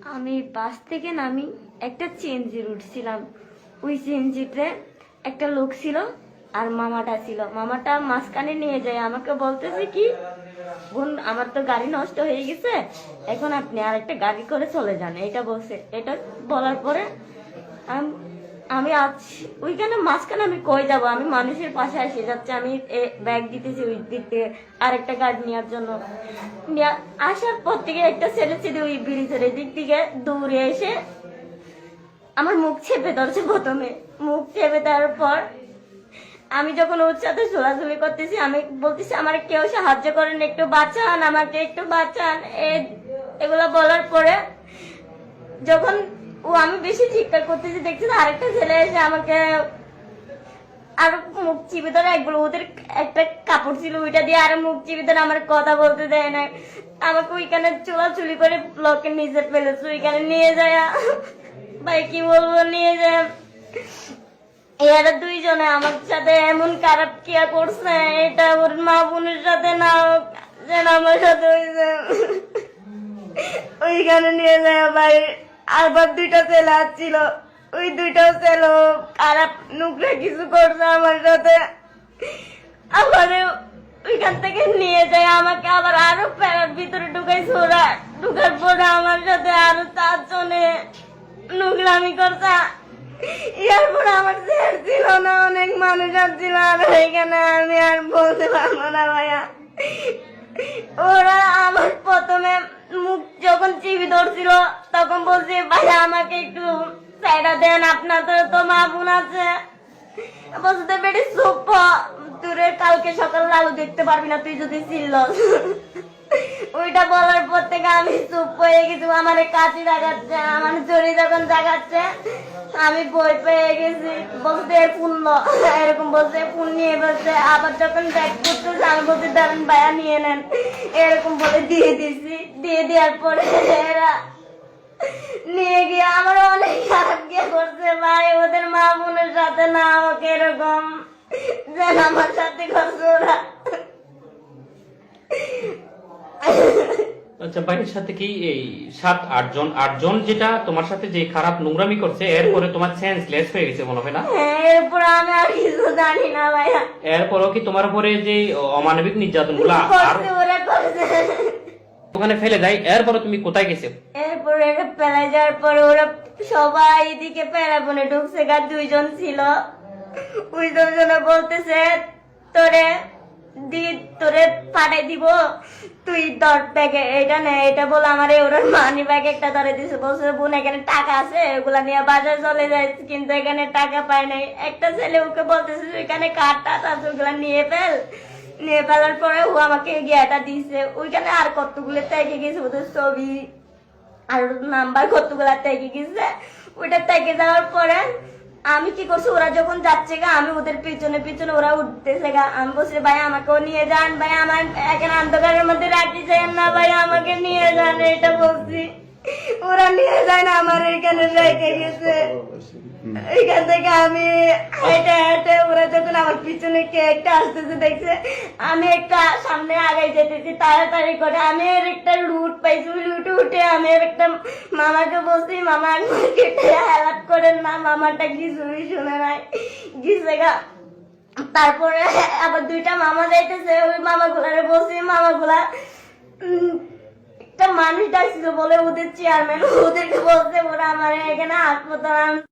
আমি বাস থেকে নামি একটা চেঞ্জির উঠছিলাম। ওই চেঞ্জিতে একটা লোক ছিল আর মামাটা ছিল। মামাটা মাঝখানে নিয়ে যায়, আমাকে বলতেছে কি, বোন আমার তো গাড়ি নষ্ট হয়ে গেছে, এখন আপনি আর একটা গাড়ি করে চলে যান, এটা বলছে। এটা বলার পরে আমি আজ ওইখানে মাঝখানে আমি কই যাব, আমি মানুষের পাশে এসে যাচ্ছে, আমি ব্যাগ দিতেছি ওই দিক থেকে আরেকটা গাড়ি নেওয়ার জন্য। আসার পর থেকে একটা ছেলে ছিল ওই ব্রিজের দিক থেকে দৌড়ে এসে আমার মুখ চেপে ধরছে। প্রথমে মুখ চেপে দেওয়ার পর আমি যখন ওর সাথে ঝোলাঝুলি করতেছি, আমি বলতেছি আমার কেউ সাহায্য করেন, একটু বাঁচান, আমাকে একটু বাঁচান। এগুলা বলার পরে যখন আমি বেশি চিৎকার করতেছি, দেখছি আরেকটা ছেলে এসে আমাকে আর মুখ চিপে ধরে, একগুলো ওদের একটা কাপড় ছিল ওইটা দিয়ে আর মুখ চিপে ধরে আমার কথা বলতে দেয় না। আমাকে ওইখানে চুলাচুলি করে ব্লকের নিচে ফেলেছে, ওইখানে নিয়ে যায়। ভাই কি বলবো, নিয়ে যায়। এরা দুইজনে আমার সাথে এমন খারাপ কিয়া করছে, এটা ওর মা বোনের সাথে না যেন আমার সাথে হয়েছে। ওইখানে নিয়ে যায় ভাই। আবার দুইটা ছেলে আসছিল, ওই দুইটা ছেলে খারাপ নোংরা কিছু করছে আমার সাথে। আবার ওইখান থেকে নিয়ে যায় আমাকে, আবার আরো প্যারার ভিতরে ঢুকাইছে ওরা। ঢুকার পরে আমার সাথে আরো 4 জনে নোংরামি করছে। এরপর আমার ছেড় ছিল না, অনেক মানুষ আসছিল, আর এখানে আমি আর বলতে পারবো না ভাইয়া। ওরা আমার প্রথমে মুখ যখন চিবি ধরছিল তখন বলছে, ভাইয়া আমাকে একটু সাইডা দেন, আপনার তো মা বোন আছে। বলতে বেড়ে চুপ, তোরে কালকে সকাল আলো দেখতে পারবি না তুই যদি ছিল। ওইটা বলার পর থেকে আমি চুপ হয়ে গেছি। আমার কাছে জাগাচ্ছে, আমার জড়ি যখন জাগাচ্ছে আমি বই পেয়ে গেছি। বলতে ফুল এরকম বলছে, ফুল নিয়ে বলছে। আবার যখন ব্যাগ করতেছে আমি বলছি দাঁড়ান ভাইয়া নিয়ে নেন, এরকম বলে দিয়ে দিছি। দিয়ে দেওয়ার পরে এরা নিয়ে গিয়ে আমার অনেক খারাপ গিয়ে করছে ভাই। ওদের মা বোনের সাথে না হোক এরকম, যেন আমার সাথে করছে ওরা। আচ্ছা, ভাইয়ের সাথে কি এই 7-8 জন 8 জন যেটা তোমার সাথে যে খারাপ নোংরামি করছে, এরপরে তোমার সেন্সলেস হয়ে গেছে মনে হয় না? এরপর আমি আর কিছু জানি না ভাইয়া। এরপরও কি তোমার উপরে যে অমানবিক নির্যাতন গুলা আর ওখানে ফেলে দেয়, এরপরে তুমি কোথায় গেছো? এরপরে ফেলে যাওয়ার পরে ওরা সবাই এদিকে প্যারাবনে ঢুকছে। গা 2 জন ছিল, ওই 2 জনে বলতেছে তোরে পাঠাই দিব, তুই ধর ব্যাগে এটা নে। এটা বলে আমার ওরা মানি ব্যাগ একটা ধরে দিছে। বলছে বোন এখানে টাকা আছে, ওগুলা নিয়ে বাজার চলে যায়, কিন্তু এখানে টাকা পায় নাই। একটা ছেলে ওকে বলতেছে এখানে কাঠ টাট আছে, ওগুলা নিয়ে ফেল। নিয়ে ফেলার পরে ও আমাকে গিয়েটা দিছে। ওইখানে আর কতগুলো থেকে গেছে, ওদের ছবি আর নাম্বার কতগুলা থেকে গেছে। ওইটা থেকে যাওয়ার পরে আমি কি করছি, ওরা যখন যাচ্ছে গা আমি ওদের পিছনে পিছনে, ওরা উঠতেছে গা। আমি বলছি ভাই আমাকেও নিয়ে যান, ভাই আমার এখানে অন্ধকারের মধ্যে রাখি যায় না, ভাই আমাকে নিয়ে যান, এটা বলছি। ওরা নিয়ে যায় না, আমার এখানে রেখে গেছে। এখান থেকে আমি হেঁটে হেঁটে, ওরা যখন আমার পিছনে কে একটা আসতেছে দেখছে, আমি একটা সামনে আগাই যেতেছি তাড়াতাড়ি করে। আমি একটা লুট পাইছি, লুটে উঠে আমি একটা মামাকে বলছি, মামা আমাকে হেল্প করেন না। মামাটা কিছুই শুনে নাই, গিয়েছে গা। তারপরে আবার 2টা মামা যাইতেছে, ওই মামাগুলারে বলছি, মামাগুলা একটা মানুষ ডাকছিল বলে ওদের চেয়ারম্যান, ওদেরকে বলছে ওরা আমার এখানে হাসপাতাল